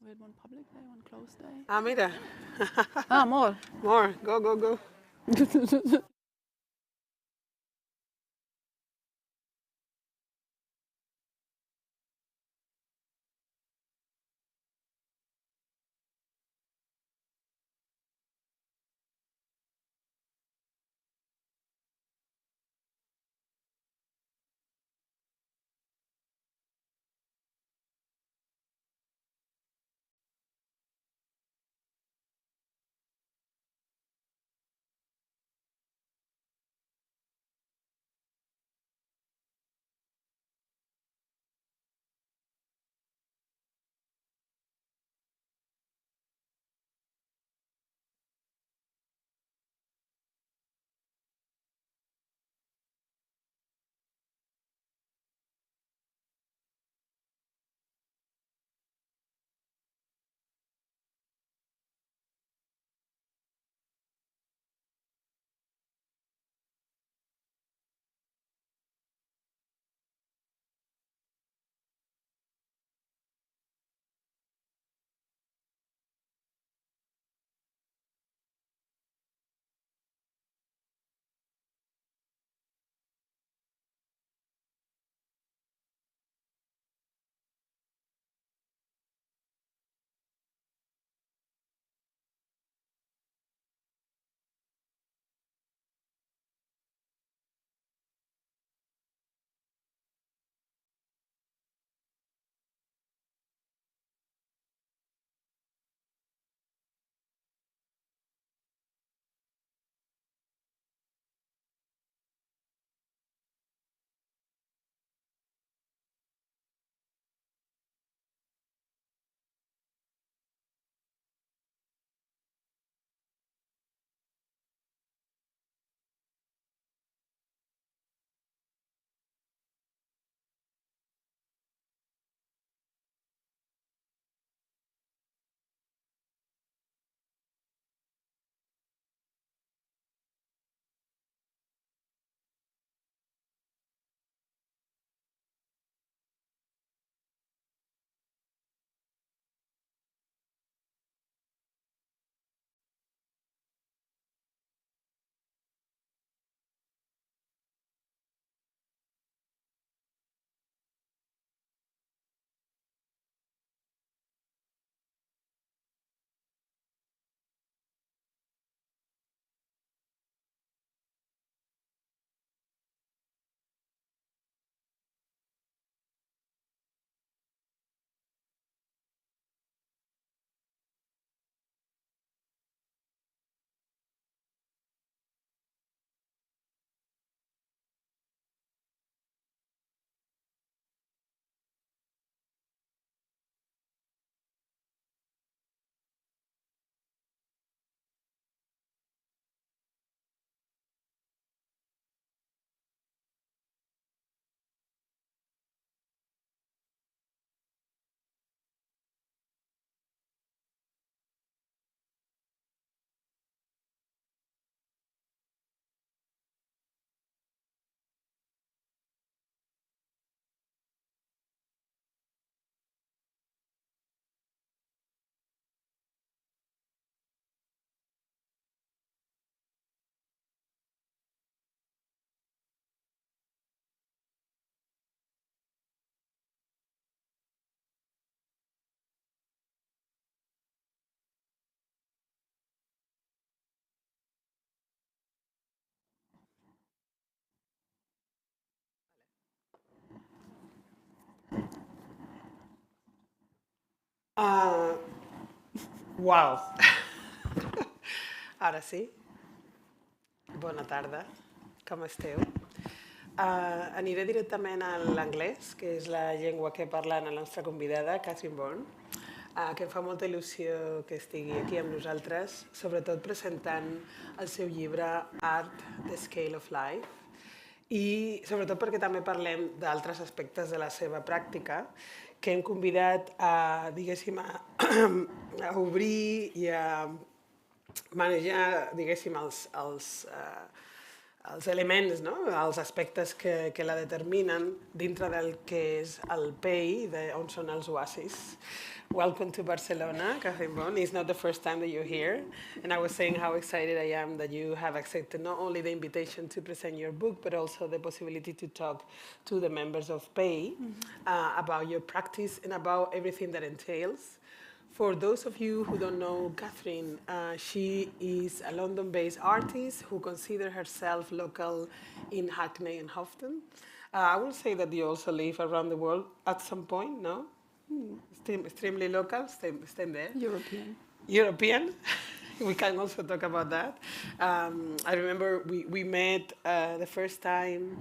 We had one public day, one closed day. Ah, mira. More. More. Go, go, go. Uau! Ara sí. Bona tarda. Com esteu? Aniré directament a l'anglès, que és la llengua que parla la nostra convidada, Kathrin Böhm, que em fa molta il·lusió que estigui aquí amb nosaltres, sobretot presentant el seu llibre Art, the Scale of Life, i sobretot perquè també parlem d'altres aspectes de la seva pràctica que hem convidat a, diguéssim, a obrir i a manejar, diguéssim, els elements, no? Els aspectes que la determinen dintre del que és el PEI, on són els oasis. Welcome to Barcelona, Kathrin Böhm. It's not the first time that you're here. And I was saying how excited I am that you have accepted not only the invitation to present your book, but also the possibility to talk to the members of PEI about your practice and about everything that entails. For those of you who don't know Kathrin, she is a London-based artist who considers herself local in Hackney and Houghton. I will say that you also live around the world at some point, no? Extremely local, stay there. European. European. We can also talk about that. I remember we met the first time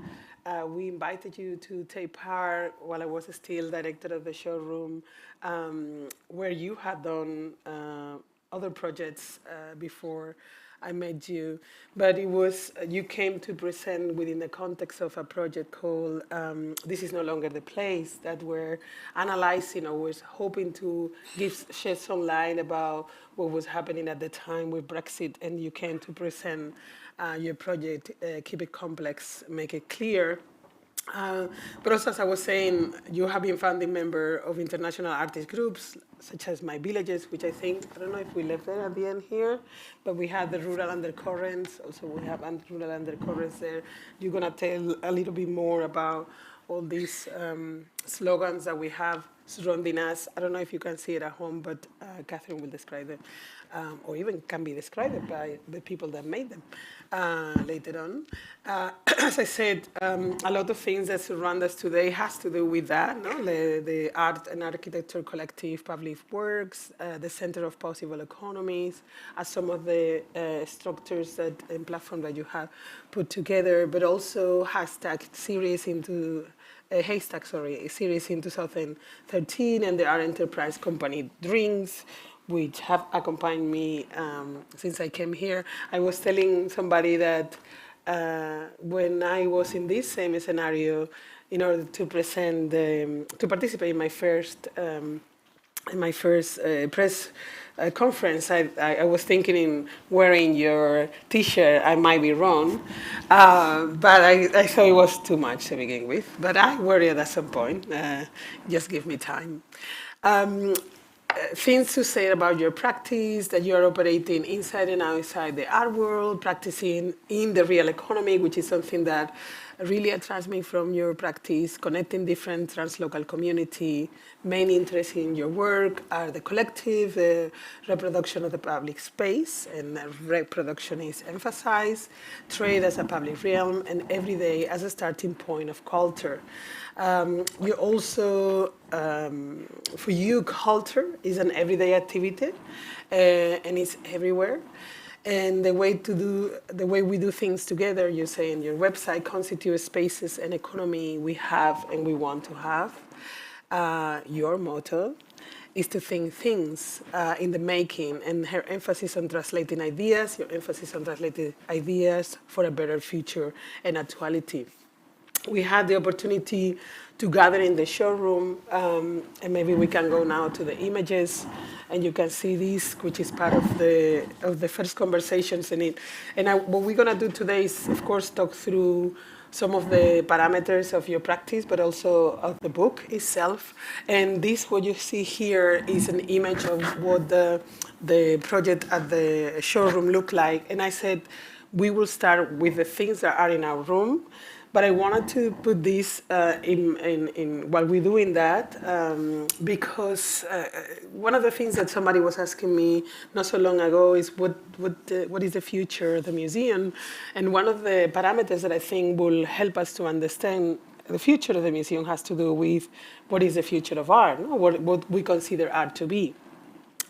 we invited you to take part while I was still director of the Showroom, where you had done other projects before I met you. But it was, you came to present within the context of a project called This Is No Longer the Place, that we're analyzing or was hoping to shed some light about what was happening at the time with Brexit, and you came to present your project, Keep It Complex, Make It Clear. But also, as I was saying, you have been founding member of international artist groups, such as My Villages, which I don't know if we left there at the end here, but we had the Rural Undercurrents. Also, we have Rural Undercurrents there. You're going to tell a little bit more about all these slogans that we have surrounding us. I don't know if you can see it at home, but Kathrin will describe them, or even can be described by the people that made them later on. As I said, a lot of things that surround us today has to do with that, no? The Art and Architecture Collective Public Works, the Center of Possible Economies, as some of the structures and platforms that you have put together, but also series in 2013, and the Art Enterprise Company Drinks, which have accompanied me since I came here. I was telling somebody that when I was in this same scenario, in order to participate in my first press conference, I was thinking in wearing your T-shirt. I might be wrong, but I thought it was too much to begin with. But I wear it at some point. Just give me time. Things to say about your practice, that you're operating inside and outside the art world, practicing in the real economy, which is something that really attracts me from your practice, connecting different translocal community. Main interest in your work are the collective, the reproduction of the public space, and reproduction is emphasized, trade as a public realm, and every day as a starting point of culture. You also, for you, culture is an everyday activity, and it's everywhere. And the way we do things together, you say in your website, constitute spaces and economy we have and we want to have. Your motto is to think things in the making, and her emphasis on translating ideas, your emphasis on translating ideas for a better future and actuality. We had the opportunity to gather in the showroom, and maybe we can go now to the images, and you can see this, which is part of the first conversations in it. And what we're going to do today is, of course, talk through some of the parameters of your practice, but also of the book itself. And this, what you see here, is an image of what the project at the showroom looked like. And I said, we will start with the things that are in our room. But I wanted to put this in while we're doing that, because one of the things that somebody was asking me not so long ago is what is the future of the museum? And one of the parameters that I think will help us to understand the future of the museum has to do with what is the future of art, no? What we consider art to be.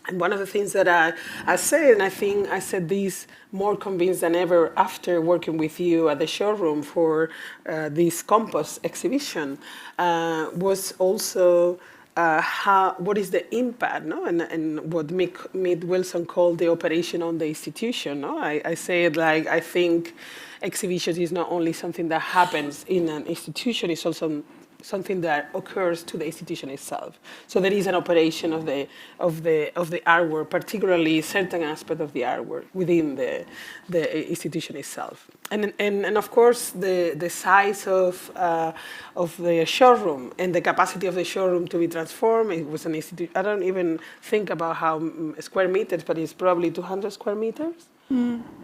And one of the things that I said, and I think I said this more convinced than ever after working with you at the showroom for this Compost exhibition, was also what is the impact, no? And what Mick Wilson called the operation on the institution. No? I say it like, I think exhibitions is not only something that happens in an institution, it's also something that occurs to the institution itself. So there is an operation of the artwork, particularly certain aspect of the artwork within the institution itself. And of course the size of the showroom and the capacity of the showroom to be transformed. It was an institute. I don't even think about how square meters, but it's probably 200 square meters.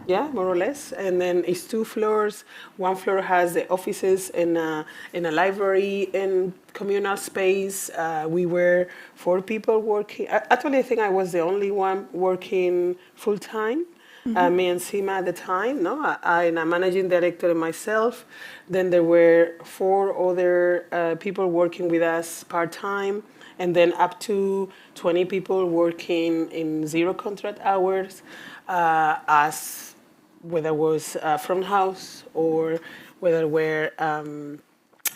Yeah, more or less. And then it's 2 floors. One floor has the offices and a library and communal space. We were 4 people working. Actually, I think I was the only one working full time. Me and Sima at the time, no? I'm a managing director and myself. Then there were 4 other people working with us part-time, and then up to 20 people working in 0 contract hours, as whether it was front house or whether we're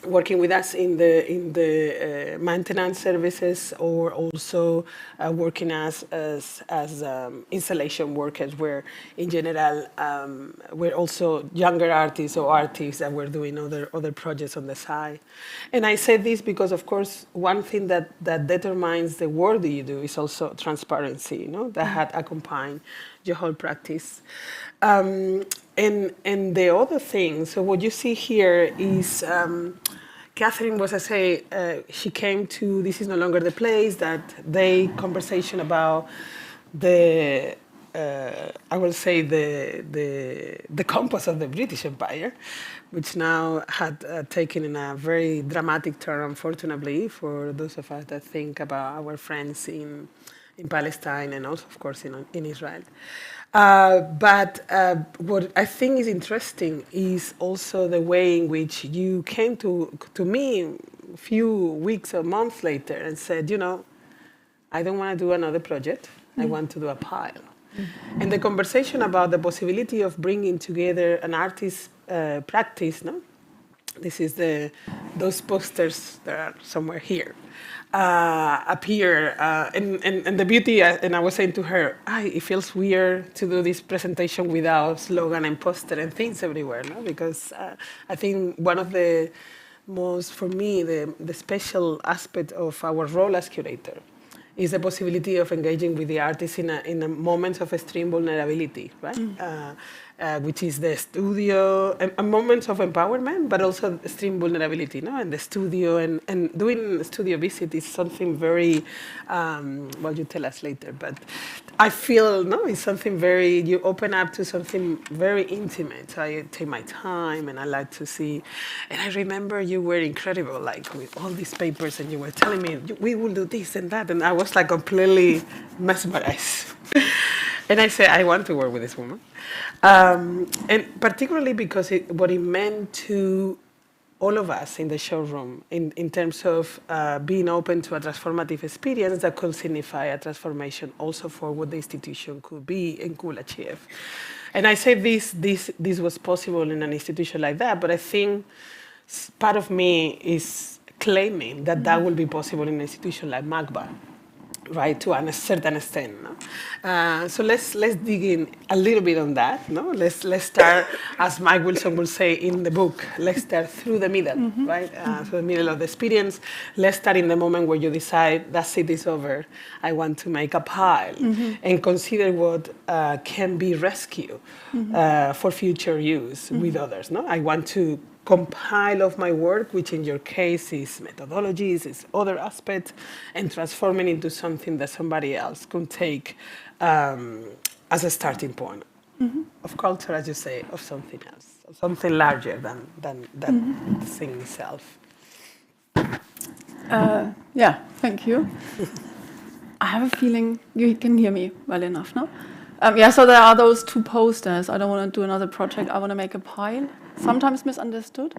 working with us in the maintenance services, or also working as installation workers, where in general we're also younger artists or artists that were doing other projects on the side. And I say this because, of course, one thing that determines the work that you do is also transparency, you know, that had accompanied your whole practice. And the other thing, so what you see here is Kathrin was, I say, she came to This Is No Longer the Place, that they conversation about the, I will say, the compass of the British Empire, which now had taken in a very dramatic turn, unfortunately, for those of us that think about our friends in Palestine and also, of course, in Israel. But what I think is interesting is also the way in which you came to me a few weeks or months later and said, you know, I don't want to do another project. I want to do a pile. And the conversation about the possibility of bringing together an artist's practice, no? This is those posters that are somewhere here. Appear, and the beauty, and I was saying to her, it feels weird to do this presentation without slogan and poster and things everywhere, no? Because I think one of the most, for me, the special aspect of our role as curator is the possibility of engaging with the artist in a moment of extreme vulnerability, right? Which is the studio, a moment of empowerment, but also extreme vulnerability, no? And the studio, and doing a studio visit is something very, well, you tell us later, but I feel, no, it's something very, you open up to something very intimate. So I take my time and I like to see, and I remember you were incredible, like with all these papers, and you were telling me, we will do this and that, and I was like completely mesmerized. And I said, I want to work with this woman. And particularly because what it meant to all of us in the showroom in terms of being open to a transformative experience that could signify a transformation also for what the institution could be and could achieve. And I say this was possible in an institution like that, but I think part of me is claiming that that will be possible in an institution like Macba, right, to a certain extent. No? So let's dig in a little bit on that. No, let's start, as Mike Wilson will say in the book. Let's start through the middle, right, through the middle of the experience. Let's start in the moment where you decide that's it is over. I want to make a pile and consider what can be rescued for future use with others. No, I want to compile of my work, which in your case is methodologies, is other aspects, and transform it into something that somebody else could take as a starting point of culture, as you say, of something else, of something larger than that thing itself. Yeah, thank you. I have a feeling you can hear me well enough, no? Yeah, so there are those 2 posters. I don't want to do another project. I want to make a pile. Sometimes misunderstood.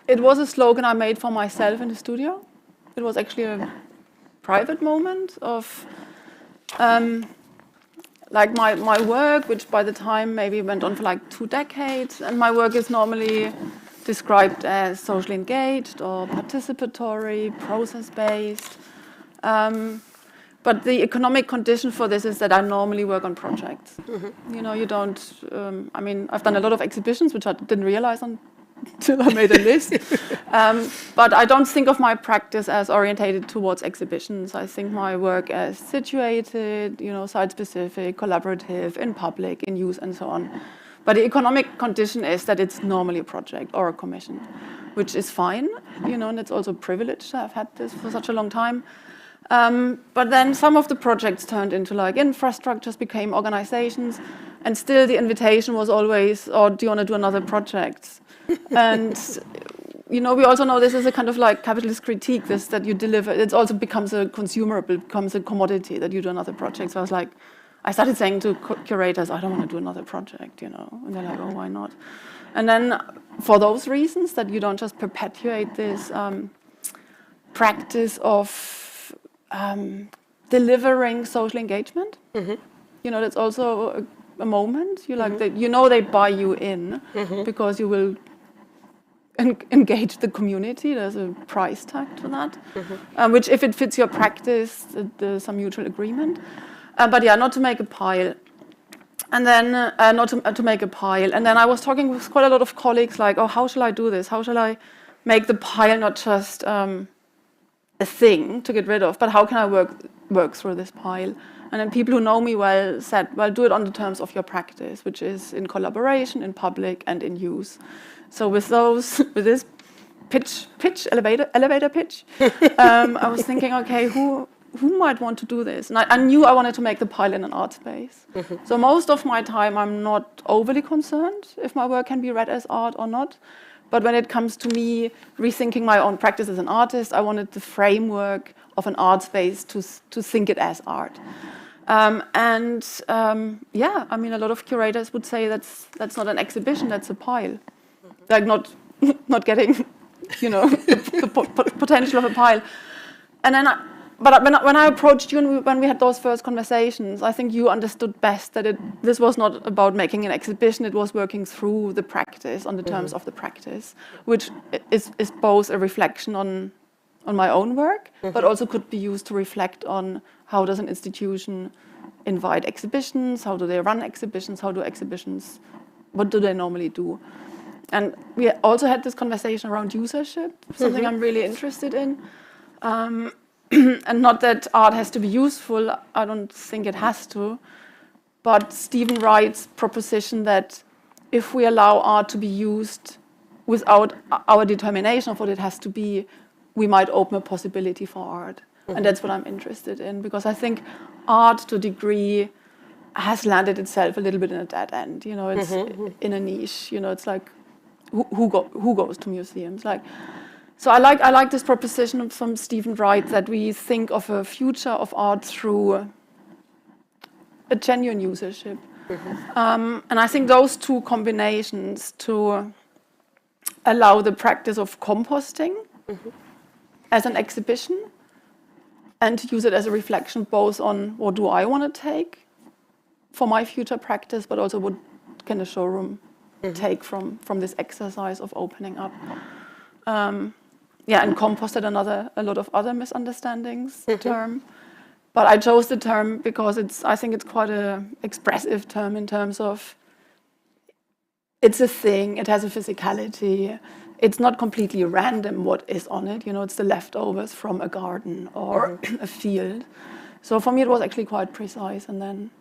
It was a slogan I made for myself in the studio. It was actually a private moment of like my work, which by the time maybe went on for like 2 decades. And my work is normally described as socially engaged or participatory, process-based. But the economic condition for this is that I normally work on projects. You know, you don't, I mean, I've done a lot of exhibitions, which I didn't realize until I made a list. But I don't think of my practice as orientated towards exhibitions. I think my work as situated, you know, site-specific, collaborative, in public, in use, and so on. But the economic condition is that it's normally a project or a commission, which is fine, and it's also a privilege to have had this for such a long time. But then some of the projects turned into infrastructures, became organizations, and still the invitation was always, "Oh, do you want to do another project?" And we also know this is a kind of capitalist critique, this that you deliver. It also becomes a consumable, becomes a commodity that you do another project. So I started saying to curators, "I don't want to do another project," and they're like, "Oh, why not?" And then for those reasons, that you don't just perpetuate this practice of delivering social engagement. That's also a moment. They buy you in because you will engage the community. There's a price tag to that, which if it fits your practice, there's some mutual agreement. But yeah, not to make a pile. And then not to make a pile. And then I was talking with quite a lot of colleagues like, "Oh, how shall I do this? How shall I make the pile not just a thing to get rid of, but how can I work through this pile?" And then people who know me well said, "Well, do it on the terms of your practice, which is in collaboration, in public, and in use." So with this elevator pitch, I was thinking, okay, who might want to do this? And I knew I wanted to make the pile in an art space. So most of my time, I'm not overly concerned if my work can be read as art or not. But when it comes to me rethinking my own practice as an artist, I wanted the framework of an art space to think it as art. A lot of curators would say that's not an exhibition, that's a pile. Not getting, the potential of a pile. And then, when I approached you and when we had those first conversations, I think you understood best that this was not about making an exhibition, it was working through the practice, on the terms of the practice, which is both a reflection on my own work, but also could be used to reflect on how does an institution invite exhibitions, how do they run exhibitions, what do they normally do? And we also had this conversation around usership, something I'm really interested in. And not that art has to be useful, I don't think it has to, but Stephen Wright's proposition that if we allow art to be used without our determination of what it has to be, we might open a possibility for art. And that's what I'm interested in, because I think art, to a degree, has landed itself a little bit in a dead end. It's in a niche. It's like, who goes to museums? So I like this proposition from Stephen Wright that we think of a future of art through a genuine usership. And I think those two combinations to allow the practice of composting as an exhibition and to use it as a reflection both on what do I want to take for my future practice, but also what can the showroom take from this exercise of opening up. And composted a lot of other misunderstandings term. But I chose the term because I think it's quite an expressive term in terms of it's a thing, it has a physicality. It's not completely random what is on it. It's the leftovers from a garden or a field. So for me, it was actually quite precise. And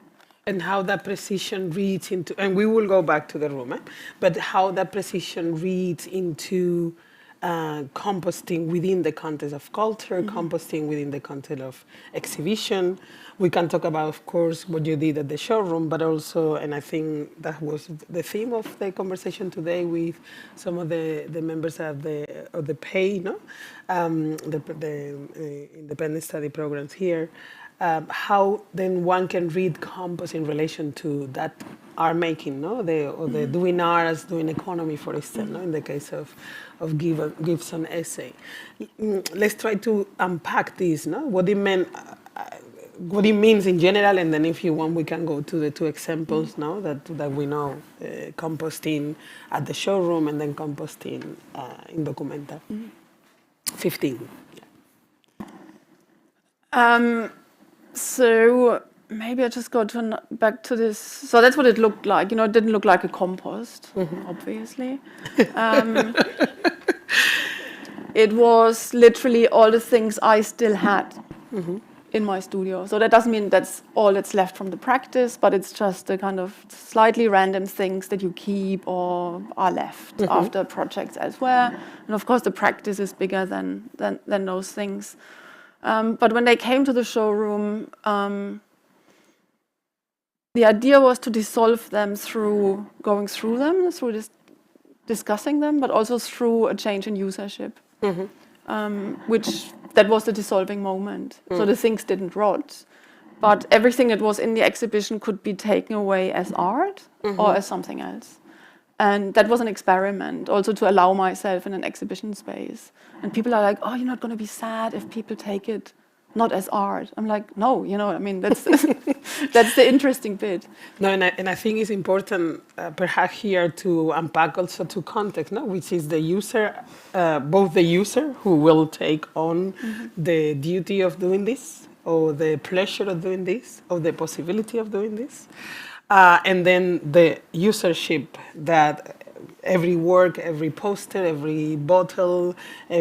how that precision reads into, and we will go back to the room, but how that precision reads into composting within the context of culture, composting within the context of exhibition. We can talk about, of course, what you did at the showroom, but also, and I think that was the theme of the conversation today with some of the members of the PAY, the independent study programs here. How then one can read compost in relation to that art making, the doing art as doing economy, for instance, in the case of Gibson essay. Let's try to unpack this, what it meant, what it means in general, and then if you want, we can go to the two examples that we know, composting at the showroom and then composting in Documenta. 15. So maybe I just go back to this. So that's what it looked like. It didn't look like a compost, obviously. It was literally all the things I still had in my studio. So that doesn't mean that's all that's left from the practice, but it's just the kind of slightly random things that you keep or are left after projects elsewhere. And of course, the practice is bigger than those things. But when they came to the showroom, the idea was to dissolve them through going through them, through discussing them, but also through a change in usership, which that was the dissolving moment. So the things didn't rot, but everything that was in the exhibition could be taken away as art or as something else. And that was an experiment, also to allow myself in an exhibition space. And people are like, oh, you're not going to be sad if people take it not as art. I'm like, no, you know, I mean, that's that's the interesting bit. No, and I think it's important, perhaps here, to unpack also to context, no, which is the user, both the user who will take on the duty of doing this, or the pleasure of doing this, or the possibility of doing this, and then the usership that every work, every poster, every bottle, I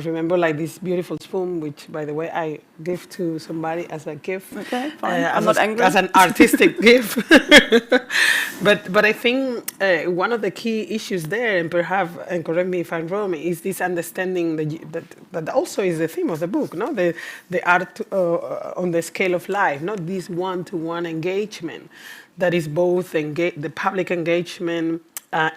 remember like this beautiful spoon, which, by the way, I give to somebody as a gift. Okay, fine. I'm not angry. As an artistic gift. But I think one of the key issues there, and perhaps, and correct me if I'm wrong, is this understanding that also is the theme of the book, no? The art on the scale of life, not this one-to-one engagement that is both the public engagement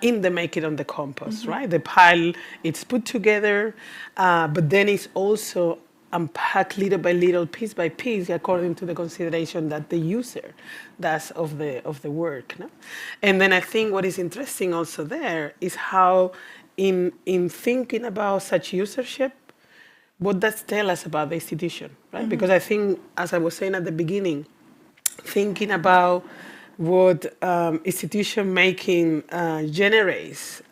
in the making on the compost, right? The pile, it's put together, but then it's also unpacked little by little, piece by piece, according to the consideration that the user does of the work. No? And then I think what is interesting also there is how, in thinking about such usership, what does tell us about the institution, right? Because I think, as I was saying at the beginning, thinking about what institution making generates,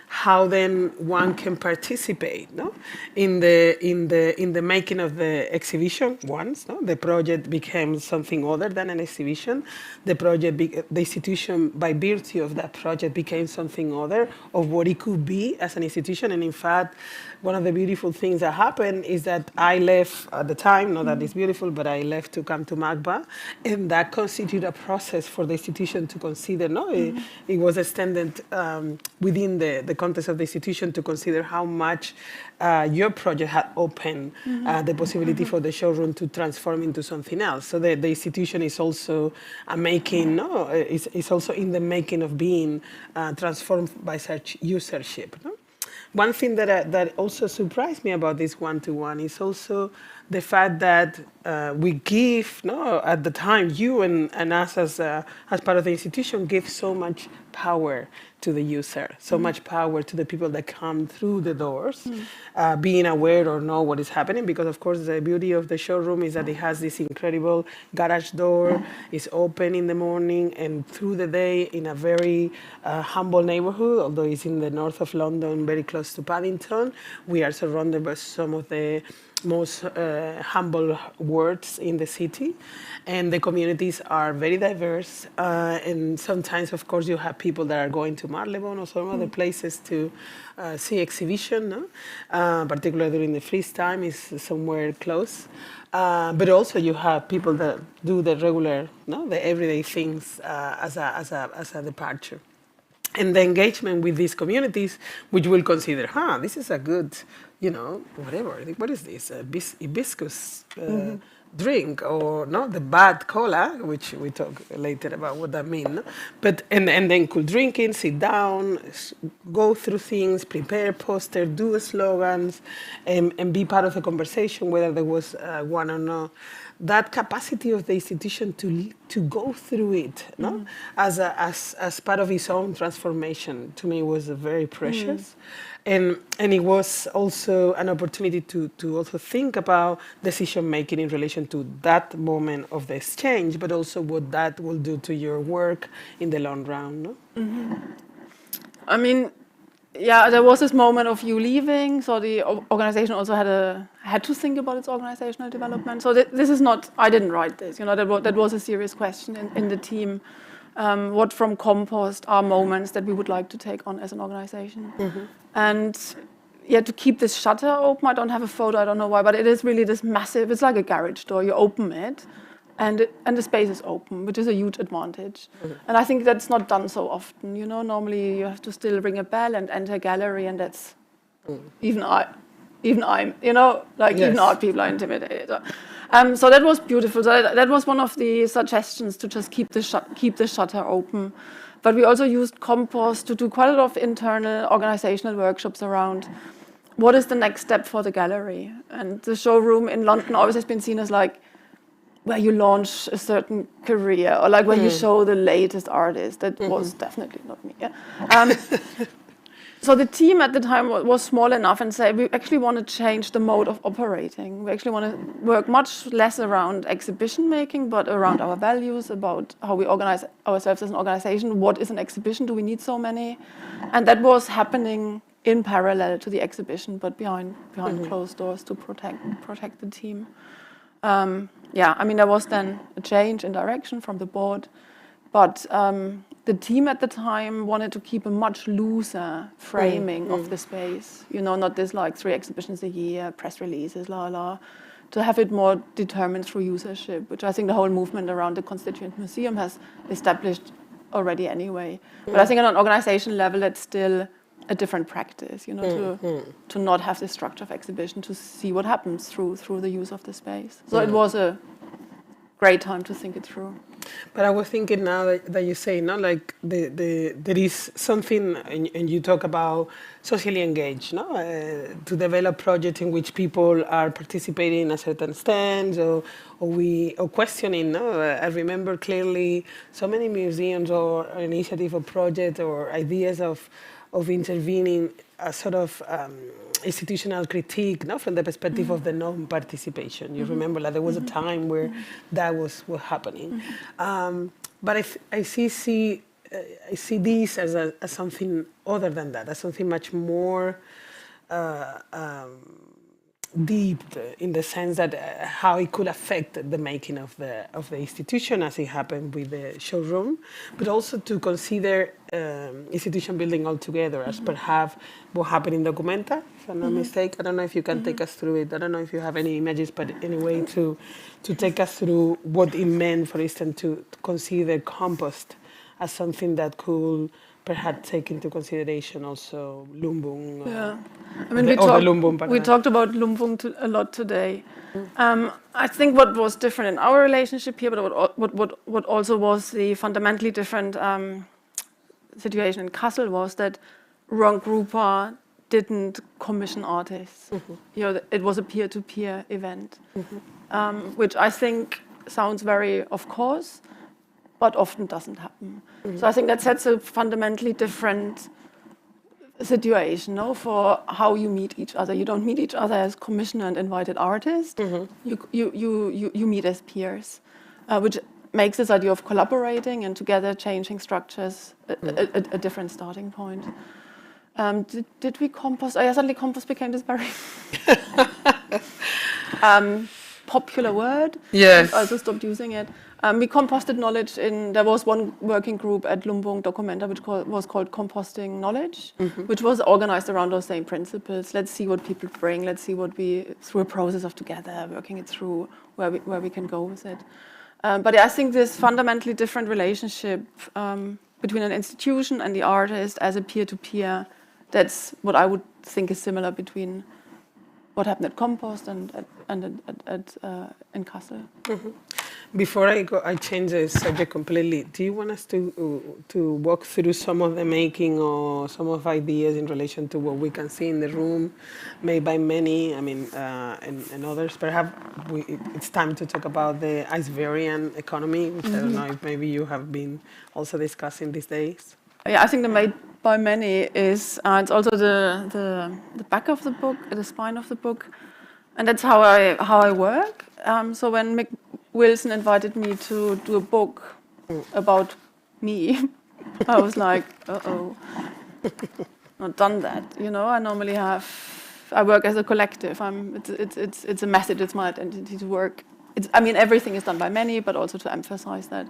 how then one can participate, no? in the making of the exhibition. Once, no? The project became something other than an exhibition. The institution, by virtue of that project, became something other of what it could be as an institution. And in fact, one of the beautiful things that happened is that I left at the time, not that it's beautiful, but I left to come to Macba, and that constituted a process for the institution to consider. No, it was extended within the context of the institution to consider how much your project had opened the possibility for the showroom to transform into something else. So the institution is also it's also in the making of being transformed by such usership. No? One thing that also surprised me about this one-to-one is also the fact that we give, at the time, you and us as part of the institution give so much power to the user, so much power to the people that come through the doors, being aware or know what is happening, because of course the beauty of the showroom is that it has this incredible garage door, it's open in the morning and through the day in a very humble neighborhood, although it's in the north of London, very close to Paddington. We are surrounded by some of the most humble wards in the city, and the communities are very diverse, and sometimes, of course, you have people that are going to Marylebone or some other places to see exhibition, no? Particularly during the freeze time is somewhere close. But also you have people that do the regular, the everyday things as a departure. And the engagement with these communities, which will consider, this is a good, whatever, what is this, hibiscus drink, or the bad cola, which we talk later about what that means. No? But and then could drink it, sit down, go through things, prepare posters, do slogans, and be part of the conversation, whether there was one or not. That capacity of the institution to go through it, as part of its own transformation, to me was very precious. And it was also an opportunity to also think about decision making in relation to that moment of the exchange, but also what that will do to your work in the long run. No? I mean, yeah, there was this moment of you leaving, so the organization also had to think about its organizational development. So this is not, I didn't write this, that was a serious question in the team. What from Compost are moments that we would like to take on as an organization? And yeah, to keep this shutter open. I don't have a photo, I don't know why, but it is really this massive, it's like a garage door. You open it, and the space is open, which is a huge advantage. And I think that's not done so often. You know, normally you have to still ring a bell and enter a gallery, and that's even I'm, you know, like even art people are intimidated. So that was beautiful. So that was one of the suggestions, to just keep the shutter open. But we also used Compost to do quite a lot of internal organizational workshops around what is the next step for the gallery. And the showroom in London always has been seen as like where you launch a certain career, or like where you show the latest artist. That was definitely not me. Yeah? So the team at the time was small enough and said, we actually want to change the mode of operating. We actually want to work much less around exhibition making, but around our values, about how we organize ourselves as an organization. What is an exhibition? Do we need so many? And that was happening in parallel to the exhibition, but behind closed doors, to protect the team. Yeah, I mean, there was then a change in direction from the board, but the team at the time wanted to keep a much looser framing of the space. You know, not this like 3 exhibitions a year, press releases, to have it more determined through usership, which I think the whole movement around the Constituent Museum has established already anyway. But I think on an organization level, it's still a different practice, you know, to not have the structure of exhibition, to see what happens through the use of the space. So it was a great time to think it through. But I was thinking now that you say, no, like there is something, and you talk about socially engaged, no, to develop projects in which people are participating in a certain stance or questioning. No, I remember clearly so many museums or initiative or projects or ideas of intervening a sort of institutional critique, no, from the perspective of the non-participation. You remember that there was a time where that was happening. But I see this as something other than that, as something much more deep, in the sense that how it could affect the making of the institution, as it happened with the showroom, but also to consider institution building altogether, as perhaps what happened in Documenta, if I'm not mistaken. I don't know if you can take us through it. I don't know if you have any images, but anyway, to take us through what it meant, for instance, to consider compost as something that could perhaps take into consideration also Lumbung. Yeah, I mean, we talked about Lumbung a lot today. I think what was different in our relationship here, but what also was the fundamentally different situation in Kassel, was that Ron Grupa didn't commission artists. You know, it was a peer-to-peer event, which I think sounds very of course, but often doesn't happen. So I think that sets a fundamentally different situation, no, for how you meet each other. You don't meet each other as commissioner and invited artist. You meet as peers, which makes this idea of collaborating and together changing structures a different starting point. Did we compost? Yeah, suddenly compost became this very popular word. Yes. I also stopped using it. We composted knowledge there was one working group at Lumbung Documenta which was called Composting Knowledge, which was organized around those same principles. Let's see what people bring. Let's see through a process of together, working it through where we can go with it. But I think this fundamentally different relationship between an institution and the artist as a peer-to-peer, that's what I would think is similar between what happened at Compost and in Kassel. Before I change the subject completely, do you want us to walk through some of the making or some of ideas in relation to what we can see in the room, made by many, I mean, and others? Perhaps it's time to talk about the Iceberian economy, which I don't know if maybe you have been also discussing these days. Yeah, I think the made by many is, it's also the back of the book, the spine of the book, and that's how I work. So when Mick Wilson invited me to do a book about me, I was like, not done that. You know, I normally I work as a collective. It's a message. It's my identity to work. I mean, everything is done by many, but also to emphasize that.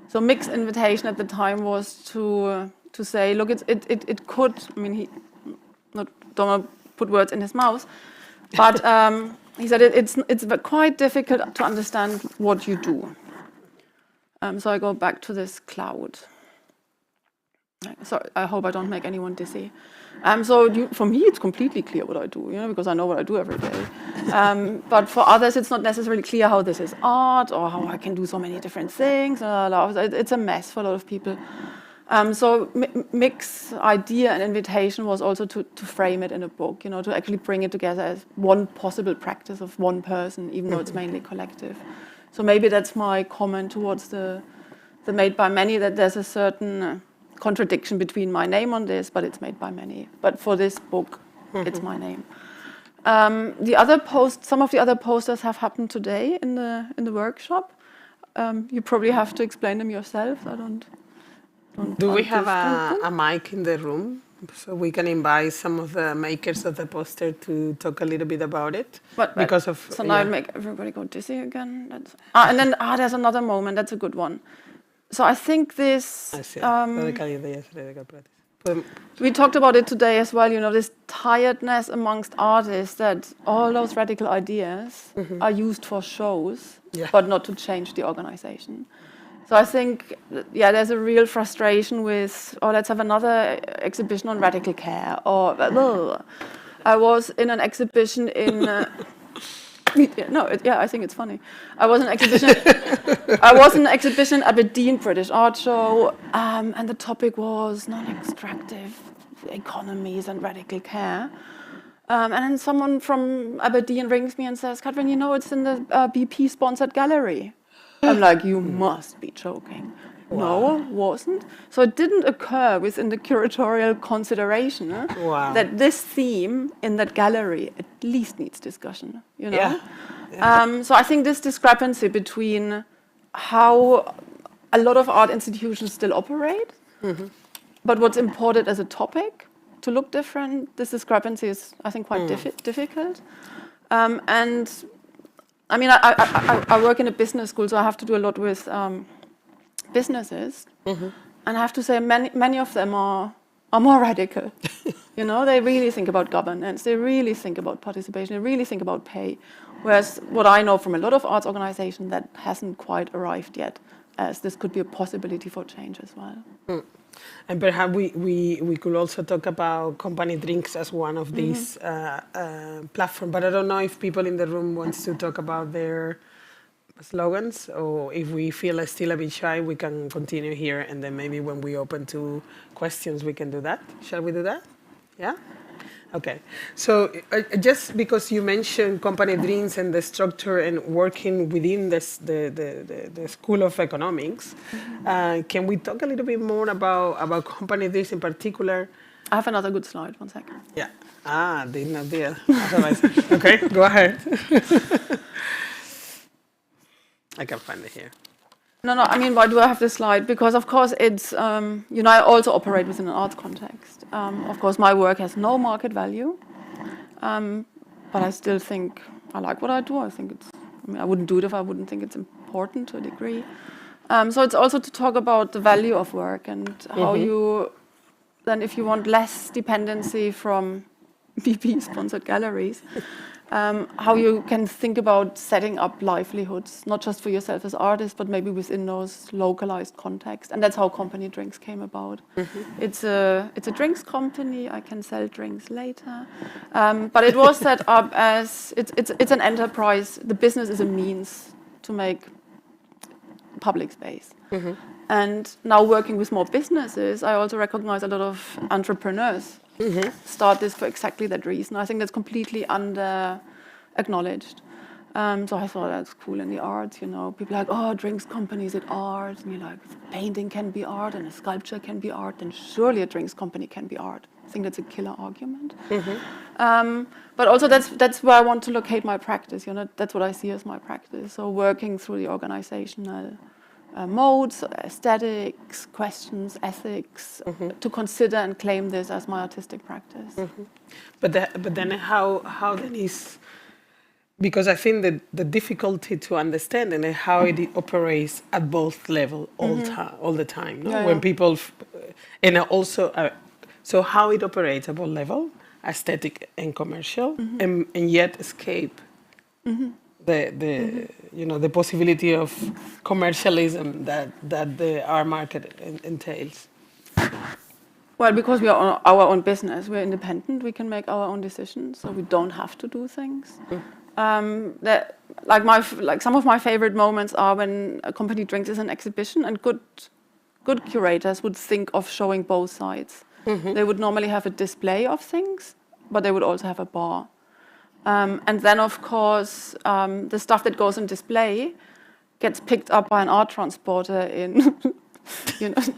So Mick's invitation at the time was to say, look, it could. I mean, don't put words in his mouth. But he said it's quite difficult to understand what you do. So I go back to this cloud. Sorry, I hope I don't make anyone dizzy. For me, it's completely clear what I do, because I know what I do every day. But for others, it's not necessarily clear how this is art or how I can do so many different things. It's a mess for a lot of people. So Mick's idea and invitation was also to frame it in a book, to actually bring it together as one possible practice of one person, even though it's mainly collective. So maybe that's my comment towards the made by many, that there's a certain contradiction between my name on this, but it's made by many. But for this book, it's my name. Some of the other posters have happened today in the workshop. You probably have to explain them yourself. I don't. Do we have a mic in the room so we can invite some of the makers of the poster to talk a little bit about it? So now I'll make everybody go dizzy again. And then there's another moment. That's a good one. So I think this. We talked about it today as well. This tiredness amongst artists, that all those radical ideas are used for shows, but not to change the organization. So I think, there's a real frustration with, let's have another exhibition on radical care. I was in an exhibition in. I think it's funny. I was in an exhibition at Aberdeen British Art Show, and the topic was non-extractive economies and radical care. And then someone from Aberdeen rings me and says, Kathrin, it's in the BP-sponsored gallery. I'm like, you must be joking. Wow. No, it wasn't. So it didn't occur within the curatorial consideration that this theme in that gallery at least needs discussion, So I think this discrepancy between how a lot of art institutions still operate, but what's imported as a topic to look different, this discrepancy is, I think, quite difficult. And I mean, I work in a business school, so I have to do a lot with businesses, and I have to say many of them are more radical. They really think about governance, they really think about participation, they really think about pay. Whereas what I know from a lot of arts organizations, that hasn't quite arrived yet, as this could be a possibility for change as well. And perhaps we could also talk about company drinks as one of these platforms. But I don't know if people in the room wants to talk about their slogans, or if we feel still a bit shy, we can continue here, and then maybe when we open to questions, we can do that. Shall we do that? Yeah? Okay. So just because you mentioned company drinks and the structure and working within the School of Economics, can we talk a little bit more about company drinks in particular? I have another good slide, 1 second. Yeah. Did not deal. Okay, go ahead. I can find it here. No, I mean, why do I have this slide? Because, of course, it's, I also operate within an arts context. Of course, my work has no market value, but I still think I like what I do. I wouldn't do it if I wouldn't think it's important to a degree. So it's also to talk about the value of work and how you, then if you want less dependency from BP-sponsored galleries, how you can think about setting up livelihoods, not just for yourself as artists, but maybe within those localized contexts. And that's how Company Drinks came about. It's a drinks company. I can sell drinks later. But it was set up as, it's an enterprise. The business is a means to make public space. And now working with more businesses, I also recognize a lot of entrepreneurs start this for exactly that reason. I think that's completely under-acknowledged. So I thought that's cool in the arts, People are like, oh, drinks companies, it's art. And you're like, painting can be art and a sculpture can be art, then surely a drinks company can be art. I think that's a killer argument. But also that's where I want to locate my practice. That's what I see as my practice. So working through the organizational modes, aesthetics, questions, ethics, to consider and claim this as my artistic practice. But then how then is, because I think that the difficulty to understand and how it operates at both levels all the time. No? When people, and also, so how it operates at both level, aesthetic and commercial, and yet escape the possibility of commercialism that the art market entails? Well, because we are our own business, we're independent. We can make our own decisions, so we don't have to do things. Some of my favorite moments are when a company drinks is an exhibition, and good curators would think of showing both sides. They would normally have a display of things, but they would also have a bar. And then, of course, the stuff that goes on display gets picked up by an art transporter in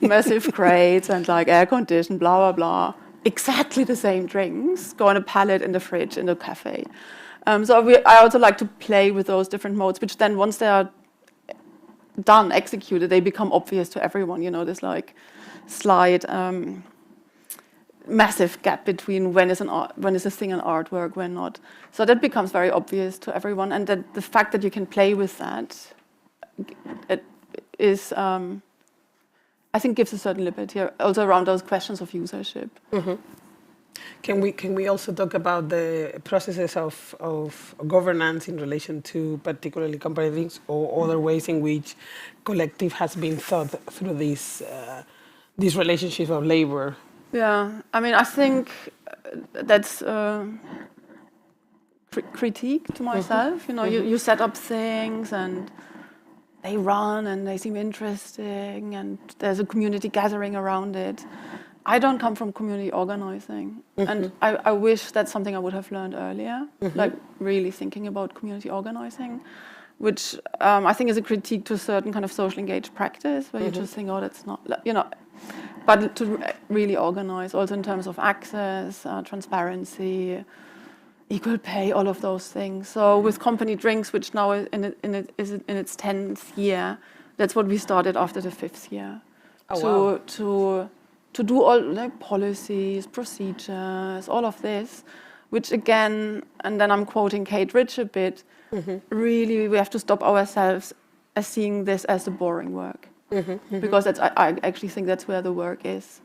massive crates and like air conditioned, blah, blah, blah. Exactly the same drinks go on a pallet in the fridge in the cafe. I also like to play with those different modes, which then once they are done, executed, they become obvious to everyone. This like slight massive gap between when is a thing an artwork, when not. So that becomes very obvious to everyone, and that the fact that you can play with that, it is, I think, gives a certain liberty also around those questions of usership. Can we also talk about the processes of governance in relation to particularly comparative things, or other ways in which collective has been thought through these relationships of labor? Yeah, I mean, I think that's critique to myself. You set up things and they run and they seem interesting and there's a community gathering around it. I don't come from community organizing, and I wish that's something I would have learned earlier, like really thinking about community organizing, which I think is a critique to a certain kind of social engaged practice where you just think, oh, that's not, but to really organize also in terms of access, transparency, equal pay, all of those things. So with Company Drinks, which now is in its 10th year, that's what we started after the 5th year. To do all like policies, procedures, all of this, which again, and then I'm quoting Kate Rich a bit, really we have to stop ourselves as seeing this as the boring work. Because I actually think that's where the work is.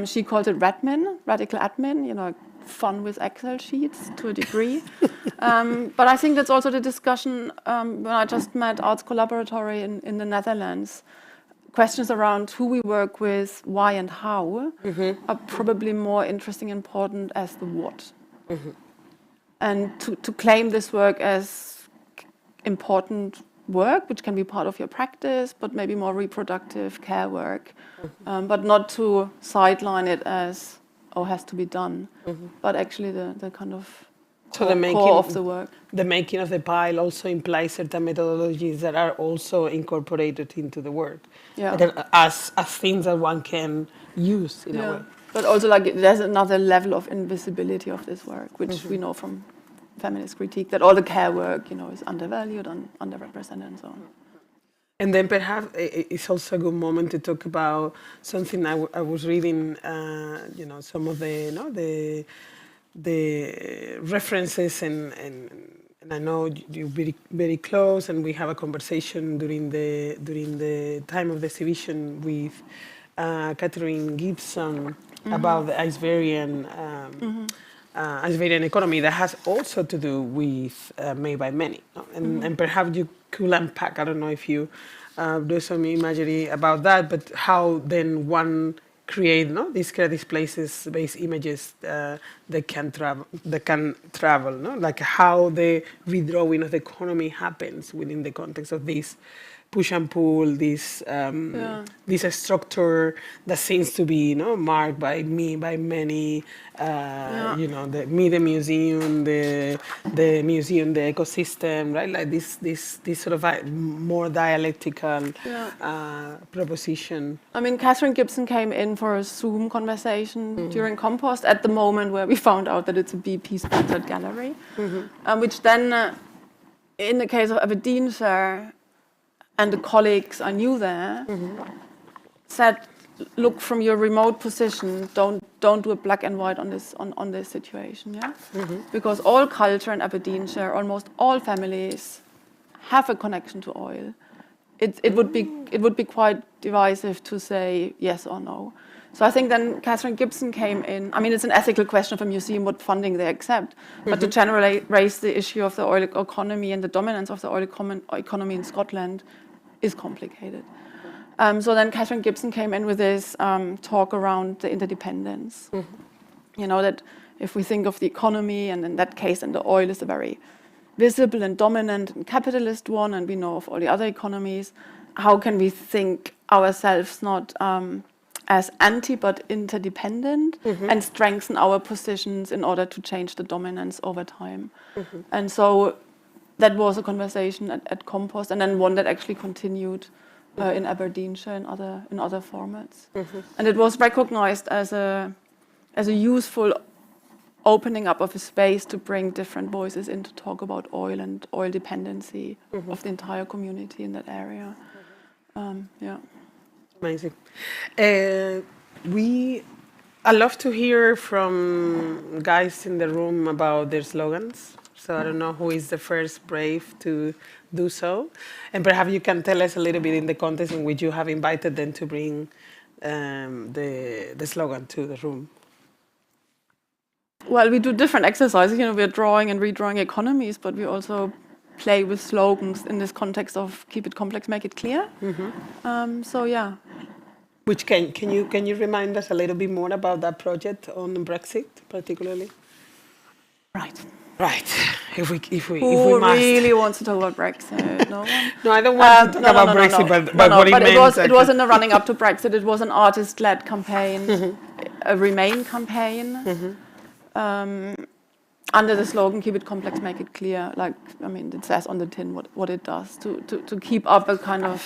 She called it radical admin, fun with Excel sheets to a degree. But I think that's also the discussion when I just met Arts Collaboratory in the Netherlands. Questions around who we work with, why and how are probably more interesting and important as the what. And to claim this work as important work, which can be part of your practice, but maybe more reproductive care work, but not to sideline it as, has to be done, but actually the kind of core of the work. The making of the pile also implies certain methodologies that are also incorporated into the work, as things that one can use in a way. But also, like, there's another level of invisibility of this work, which we know from feminist critique, that all the care work, is undervalued and underrepresented and so on. And then perhaps it's also a good moment to talk about something I was reading, some of the references, and I know you're very, very close, and we have a conversation during the time of the exhibition with Kathrin Böhm about the Iceberian economy that has also to do with Made by Many. And perhaps you could unpack, I don't know if you do some imagery about that, but how then one create these creative places, based images that can travel, like how the withdrawing of the economy happens within the context of this push and pull, this structure that seems to be marked by many, the museum, the museum, the ecosystem, right? Like this sort of more dialectical proposition. I mean, Catherine Gibson came in for a Zoom conversation during Compost at the moment where we found out that it's a BP-sponsored gallery, which then, in the case of Aberdeenshire, and the colleagues I knew there said, look, from your remote position, don't do a black and white on this situation, because all culture in Aberdeenshire, almost all families have a connection to oil. It would be quite divisive to say yes or no. So I think then Kathrin Gibson came in. I mean, it's an ethical question of a museum what funding they accept, but to generally raise the issue of the oil economy and the dominance of the oil economy in Scotland is complicated. So then Kathrin Gibson came in with this talk around the interdependence. You know, that if we think of the economy, and in that case, and the oil is a very visible and dominant and capitalist one, and we know of all the other economies, how can we think ourselves not as anti but interdependent and strengthen our positions in order to change the dominance over time? And so that was a conversation at Compost, and then one that actually continued in Aberdeenshire in other formats. And it was recognized as a useful opening up of a space to bring different voices in to talk about oil and oil dependency of the entire community in that area. Yeah. Amazing. I love to hear from guys in the room about their slogans. So I don't know who is the first brave to do so. And perhaps you can tell us a little bit in the context in which you have invited them to bring the slogan to the room. Well, we do different exercises. You know, we're drawing and redrawing economies, but we also play with slogans in this context of keep it complex, make it clear. So yeah. Which can you remind us a little bit more about that project on Brexit, particularly? Right. If we Who must. really wants to talk about Brexit? No one. No, I don't want to talk about Brexit, but what it meant. It was in the running up to Brexit. It was an artist-led campaign, a Remain campaign. Under the slogan, keep it complex, make it clear. Like, I mean, it says on the tin what it does to keep up a kind of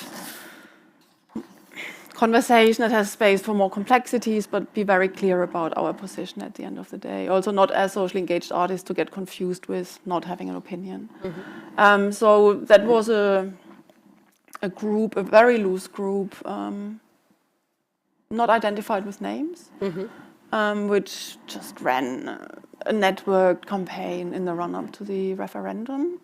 conversation that has space for more complexities, but be very clear about our position at the end of the day. Also not as socially engaged artists to get confused with not having an opinion. So that was a group, a very loose group, not identified with names, which just ran a networked campaign in the run-up to the referendum.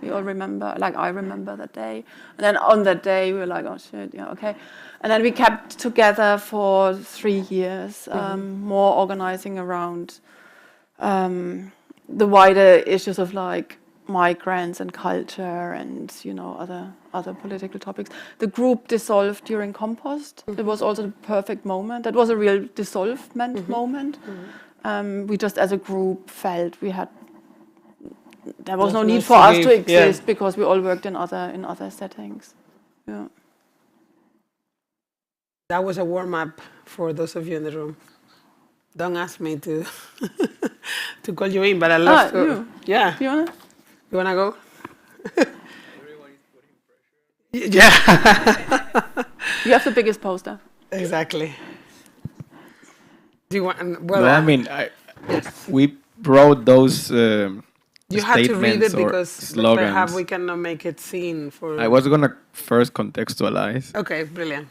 We all remember, like I remember that day. And then on that day, we were like, oh shit, yeah, okay. And then we kept together for 3 years, more organizing around the wider issues of like migrants and culture and, you know, other political topics. The group dissolved during Compost. It was also the perfect moment. That was a real dissolvement moment. We just as a group felt there was no need for us to exist because we all worked in other settings. Yeah. That was a warm-up for those of you in the room. Don't ask me to to call you in, but I love to. You. Yeah. Do you wanna? You wanna go? Everyone is putting pressure. Yeah. You have the biggest poster. Exactly. Do you want? Well, No, I mean, we wrote those you have to read it statements or because slogans. perhaps we cannot make it seen for. I was gonna first contextualize. Okay, brilliant.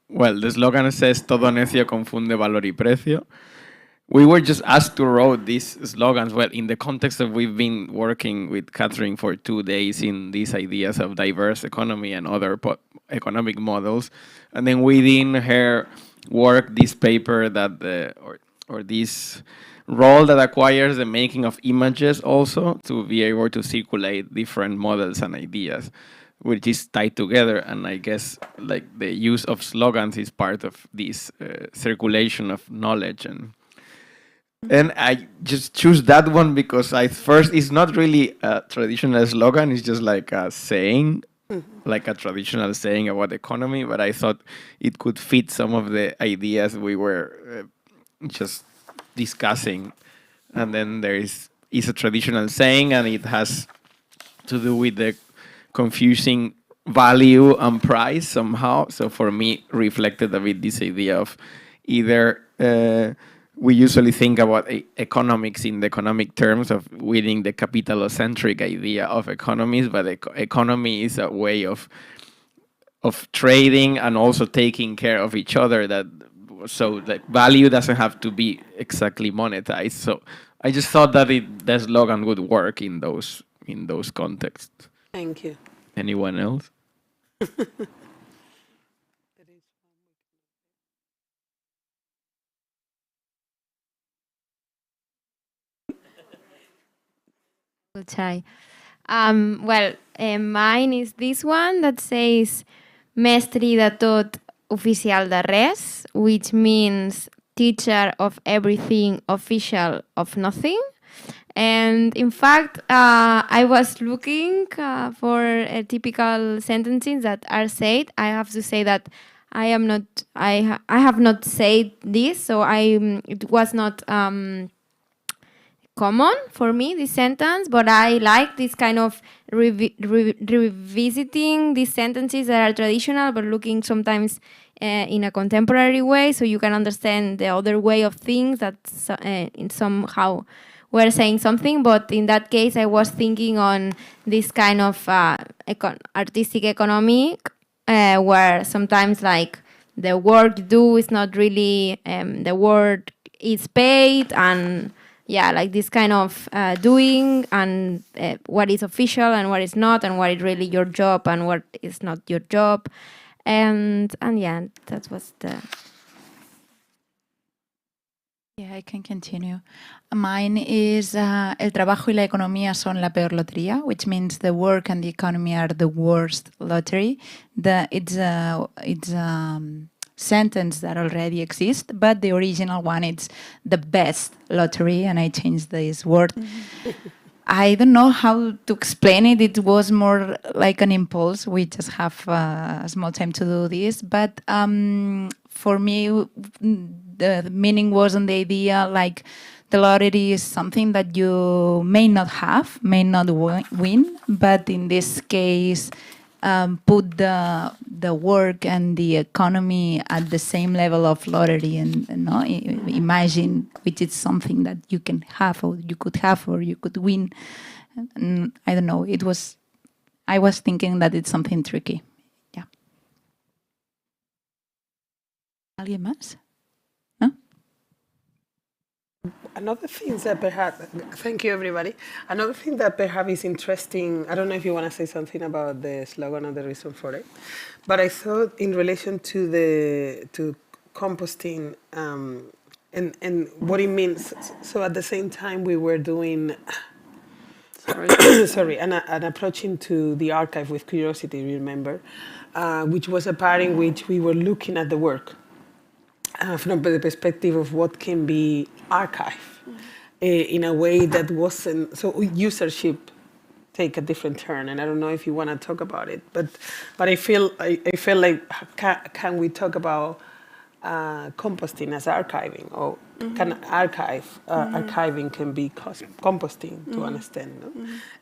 Well, the slogan says "Todo necio confunde valor y precio." We were just asked to write these slogans. Well, in the context of we've been working with Kathrin for 2 days in these ideas of diverse economy and other economic models, and then within her work, this paper that or this role that acquires the making of images also to be able to circulate different models and ideas, which is tied together. And I guess like the use of slogans is part of this circulation of knowledge. And I just choose that one because it's not really a traditional slogan, it's just like a saying, like a traditional saying about economy, but I thought it could fit some of the ideas we were just discussing. And then there is a traditional saying, and it has to do with the confusing value and price somehow. So for me, reflected a bit this idea of either we usually think about economics in the economic terms of within the capitalocentric idea of economies, but economy is a way of trading and also taking care of each other. So that value doesn't have to be exactly monetized. So I just thought that the slogan would work in those contexts. Thank you. Anyone else? We'll try. Mine is this one that says Mestri de tot, oficial de res, which means teacher of everything, official of nothing. And in fact, I was looking for typical sentences that are said. I have to say that I have not said this, so it was not common for me, this sentence, but I like this kind of revisiting these sentences that are traditional, but looking sometimes in a contemporary way, so you can understand the other way of things that somehow we're saying something. But in that case, I was thinking on this kind of artistic economic, where sometimes like the work you do is not really the word is paid, and yeah, like this kind of doing, and what is official and what is not, and what is really your job and what is not your job, and yeah, that was the. Yeah, I can continue. Mine is el trabajo y la economía son la peor lotería, which means the work and the economy are the worst lottery. It's a sentence that already exists, but the original one, it's the best lottery, and I changed this word. I don't know how to explain it. It was more like an impulse. We just have a small time to do this, but for me, the meaning was on the idea like the lottery is something that you may not have, may not win, but in this case, put the work and the economy at the same level of lottery, and imagine which is something that you can have, or you could have, or you could win. And I don't know. I was thinking that it's something tricky. Yeah. ¿Alguien más? Another thing that perhaps, thank you everybody. Another thing that perhaps is interesting, I don't know if you want to say something about the slogan or the reason for it, but I thought in relation to composting and what it means. So at the same time we were doing, an approaching to the archive with curiosity, remember, which was a part in which we were looking at the work from the perspective of what can be archived in a way that wasn't, so usership take a different turn, and I don't know if you want to talk about it, but I feel like can we talk about composting as archiving, or can archiving can be composting to an extent, no?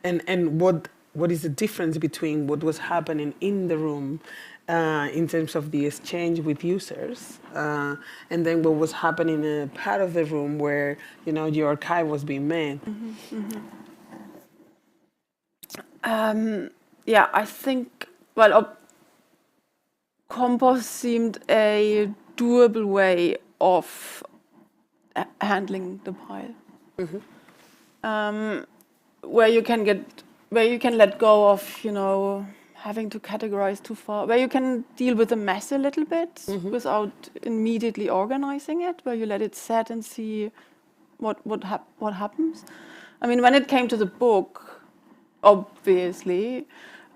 And what is the difference between what was happening in the room in terms of the exchange with users, and then what was happening in a part of the room where your archive was being made. Yeah, I think compost seemed a doable way of handling the pile, where you can let go of having to categorize too far, where you can deal with the mess a little bit without immediately organizing it, where you let it set and see what happens. I mean, when it came to the book, obviously,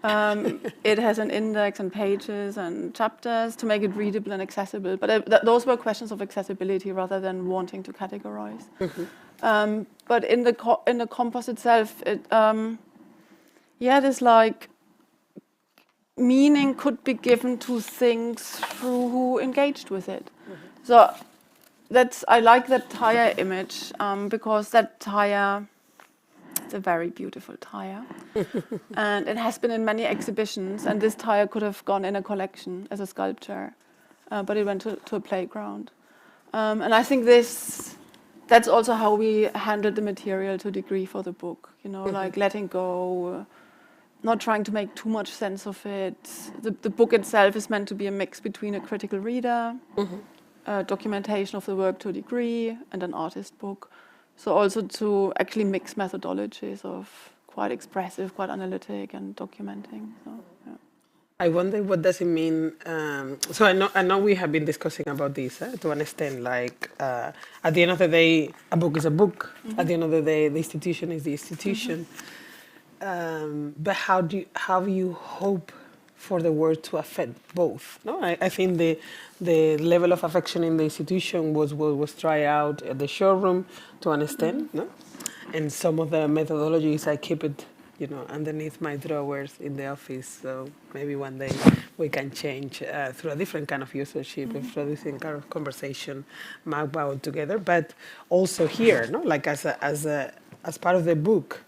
it has an index and pages and chapters to make it readable and accessible. But those were questions of accessibility rather than wanting to categorize. But in the compost itself, this like meaning could be given to things through who engaged with it. So I like that tire image because that tire, it's a very beautiful tire, and it has been in many exhibitions. And this tire could have gone in a collection as a sculpture, but it went to a playground. And I think that's also how we handled the material to a degree for the book. Like letting go. Not trying to make too much sense of it. The book itself is meant to be a mix between a critical reader, documentation of the work to a degree, and an artist book. So also to actually mix methodologies of quite expressive, quite analytic, and documenting. So, yeah. I wonder what does it mean. So I know we have been discussing about this to an extent. Like at the end of the day, a book is a book. At the end of the day, the institution is the institution. But how do you hope for the word to affect both? No, I think the level of affection in the institution was tried out at the showroom to understand, no? And some of the methodologies I keep it, underneath my drawers in the office. So maybe one day we can change through a different kind of usership, through a different kind of conversation, Macba altogether. But also here, no, like as part of the book,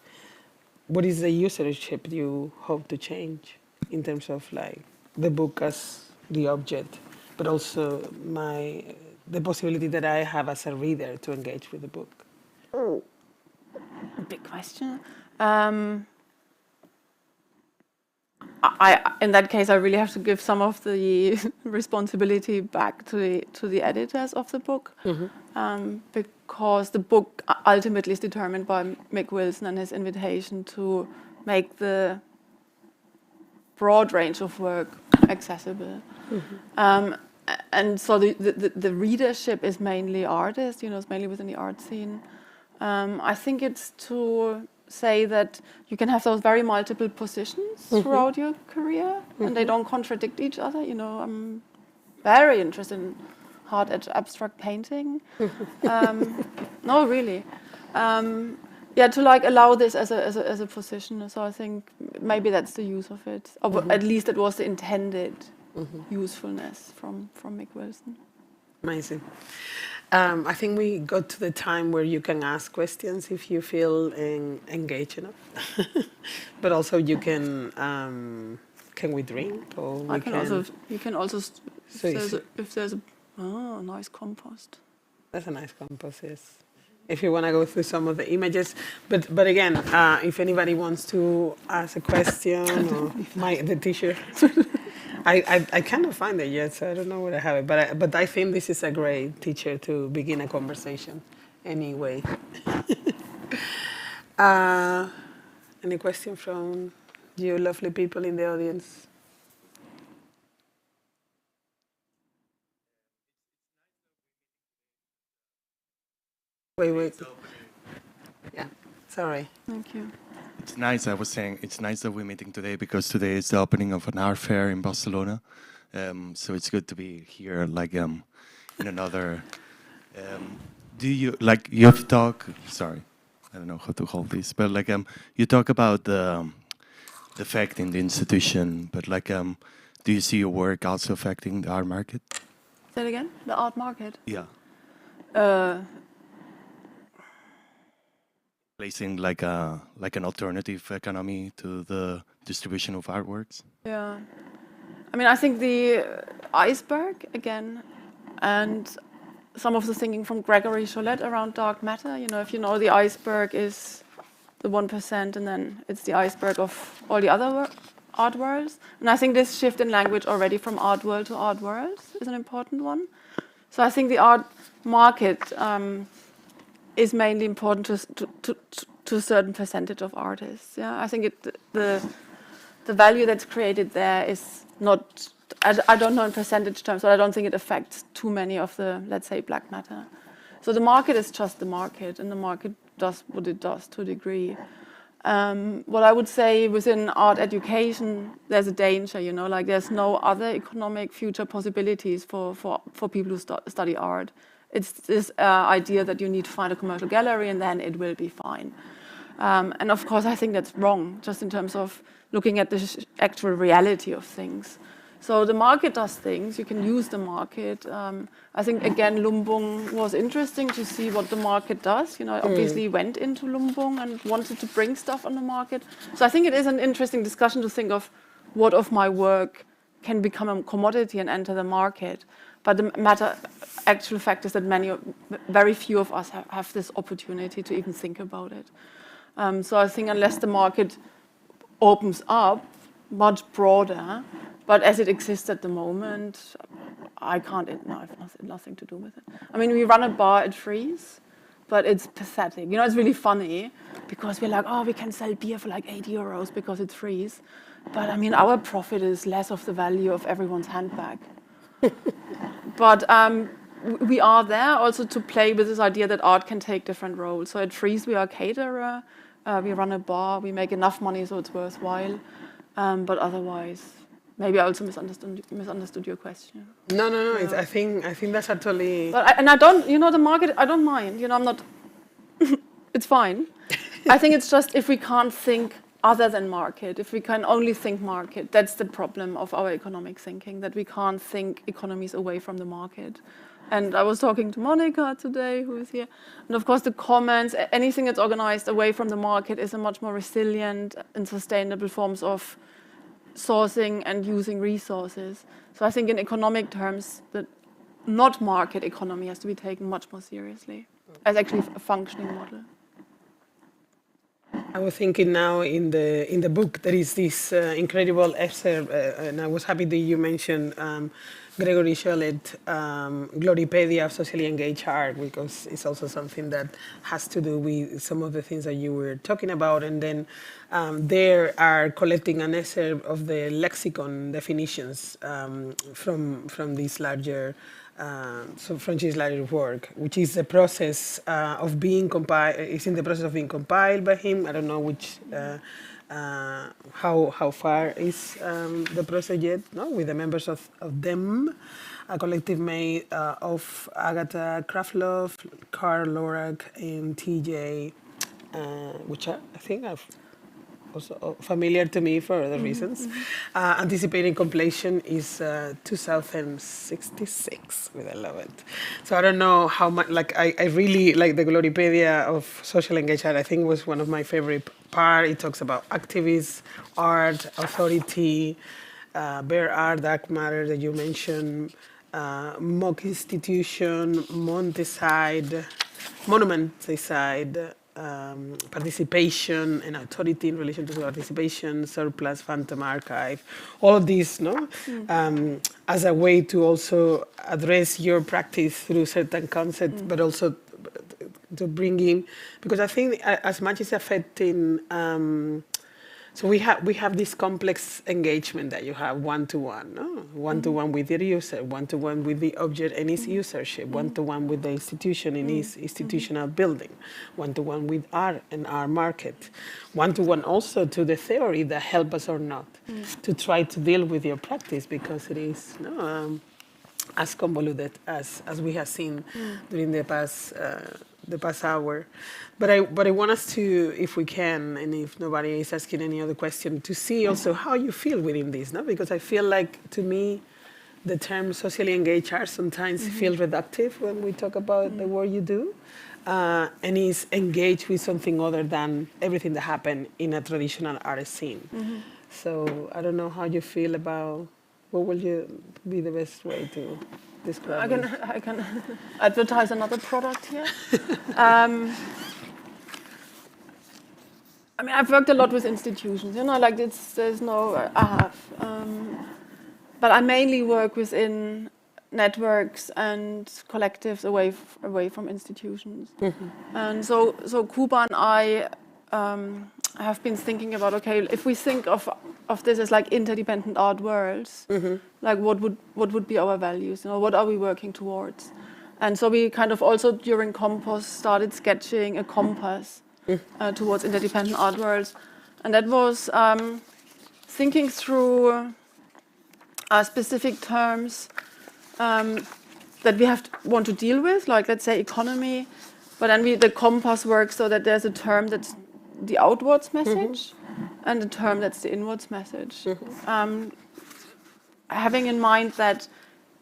what is the usership you hope to change in terms of like the book as the object, but also the possibility that I have as a reader to engage with the book? Big question. In that case, I really have to give some of the responsibility back to the editors of the book, because the book ultimately is determined by Mick Wilson and his invitation to make the broad range of work accessible. And so the readership is mainly artists, it's mainly within the art scene. I think it's to say that you can have those very multiple positions throughout your career, and they don't contradict each other. I'm very interested in hard edge abstract painting. No, really. To like allow this as a position. So I think maybe that's the use of it, or at least it was the intended usefulness from Mick Wilson. Amazing. I think we got to the time where you can ask questions if you feel engaged enough. But also you can we drink? Or you can also, if there's a nice compost. That's a nice compost, yes. If you want to go through some of the images. But again, if anybody wants to ask a question or the t-shirt. I cannot find it yet, so I don't know where I have it. But I think this is a great teacher to begin a conversation anyway. Any question from you lovely people in the audience? Wait. Yeah, sorry. Thank you. It's nice, I was saying, it's nice that we're meeting today because today is the opening of an art fair in Barcelona. So it's good to be here, like, in another... you have talked, sorry, I don't know how to hold this, but like, you talk about the effect in the institution, but like, do you see your work also affecting the art market? Say it again? The art market? Yeah. Placing like an alternative economy to the distribution of artworks? Yeah. I mean, I think the iceberg, again, and some of the thinking from Gregory Cholette around dark matter, if you know the iceberg is the 1% and then it's the iceberg of all the other art worlds. And I think this shift in language already from art world to art worlds is an important one. So I think the art market is mainly important to a certain percentage of artists. Yeah, I think the value that's created there is not. I don't know in percentage terms, but I don't think it affects too many of the, let's say, black matter. So the market is just the market, and the market does what it does to a degree. What I would say within art education, there's a danger. Like there's no other economic future possibilities for people who study art. It's this idea that you need to find a commercial gallery and then it will be fine. And of course, I think that's wrong, just in terms of looking at the actual reality of things. So the market does things, you can use the market. I think, again, Lumbung was interesting to see what the market does. I obviously went into Lumbung and wanted to bring stuff on the market. So I think it is an interesting discussion to think of what of my work can become a commodity and enter the market. But the actual fact is that very few of us have this opportunity to even think about it. So I think unless the market opens up much broader, but as it exists at the moment, I can't, I have nothing to do with it. I mean, we run a bar at Freeze, but it's pathetic. It's really funny because we're like, oh, we can sell beer for like €8 because it's Freeze. But I mean, our profit is less of the value of everyone's handbag. But we are there also to play with this idea that art can take different roles. So at Freeze, we are a caterer. we run a bar, we make enough money so it's worthwhile. But otherwise, maybe I also misunderstood your question. No. I think that's actually. But I don't, the market. I don't mind. I'm not. It's fine. I think it's just if we can't think other than market, if we can only think market, that's the problem of our economic thinking, that we can't think economies away from the market. And I was talking to Monica today, who is here, and of course the comments, anything that's organized away from the market is a much more resilient and sustainable forms of sourcing and using resources. So I think in economic terms, the not market economy has to be taken much more seriously as actually a functioning model. I was thinking now in the book there is this incredible essay, and I was happy that you mentioned Gregory Cholet, Gloripedia of Socially Engaged Art, because it's also something that has to do with some of the things that you were talking about. And then they are collecting an essay of the lexicon definitions from this larger from his later work, which is the process of being compiled. It's in the process of being compiled by him. I don't know which how far is the process yet. No, with the members of them, a collective made of Agatha Kraflov, Karl Lorak, and T.J., which I think I've also familiar to me for other reasons. Anticipating completion is 2066, I love it. So I don't know how much, I really like the Gloripedia of Social Engaged Art. I think was one of my favorite part. It talks about activists, art, authority, bare art, dark matter that you mentioned, mock institution, monumenticide, participation and authority in relation to participation, surplus, phantom archive, all of these, as a way to also address your practice through certain concepts, but also to bring in, because I think as much as affecting, so we have this complex engagement that you have one-to-one, one-to-one with the user, one-to-one with the object and its usership, one-to-one with the institution in its institutional building, one-to-one with art and our market, one-to-one also to the theory that help us or not to try to deal with your practice, because it is as convoluted as we have seen during the past hour. But I want us to, if we can, and if nobody is asking any other question, to see also how you feel within this, because I feel like, to me, the term socially engaged art sometimes feel reductive when we talk about the work you do, and is engaged with something other than everything that happened in a traditional art scene. So I don't know how you feel about what will be the best way to describe it. I can advertise another product here. I mean, I've worked a lot with institutions, there's no, I have. But I mainly work within networks and collectives away from institutions. And so Kuba and I have been thinking about, okay, if we think of this as like interdependent art worlds, like what would be our values? What are we working towards? And so we kind of also during Compost started sketching a compass towards interdependent art worlds, and that was thinking through specific terms that we want to deal with, like let's say economy, but then the compass works so that there's a term that's the outwards message and a term that's the inwards message. Having in mind that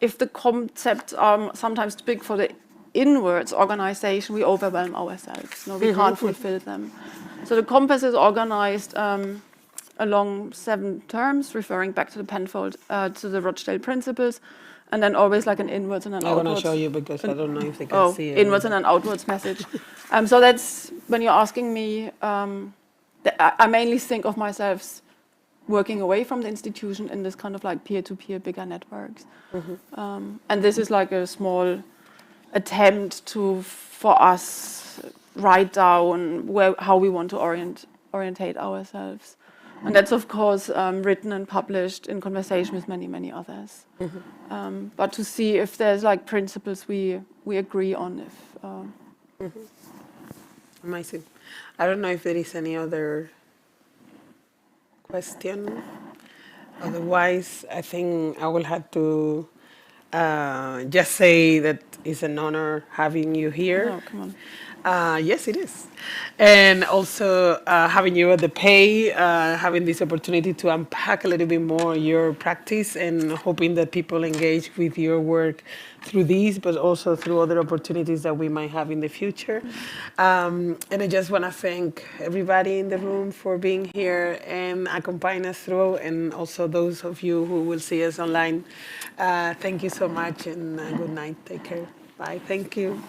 if the concepts are sometimes too big for the inwards organization, we overwhelm ourselves. We can't fulfill them. So the compass is organized along 7 terms, referring back to the Penfold, to the Rochdale principles, and then always like an inwards and an outwards. I want to show you because I don't know if they can see it. Inwards and an outwards message. So that's, when you're asking me, I mainly think of myself working away from the institution in this kind of like peer-to-peer bigger networks. And this is like a small attempt for us write down how we want to orientate ourselves. And that's of course written and published in conversation with many, many others. But to see if there's like principles we agree on. Amazing. I don't know if there is any other question. Otherwise, I think I will have to just say that it's an honor having you here. Oh, come on. Yes, it is. And also having you at the pay, having this opportunity to unpack a little bit more your practice and hoping that people engage with your work through these, but also through other opportunities that we might have in the future. And I just want to thank everybody in the room for being here and accompanying us through, and also those of you who will see us online. Thank you so much, and good night. Take care. Bye. Thank you.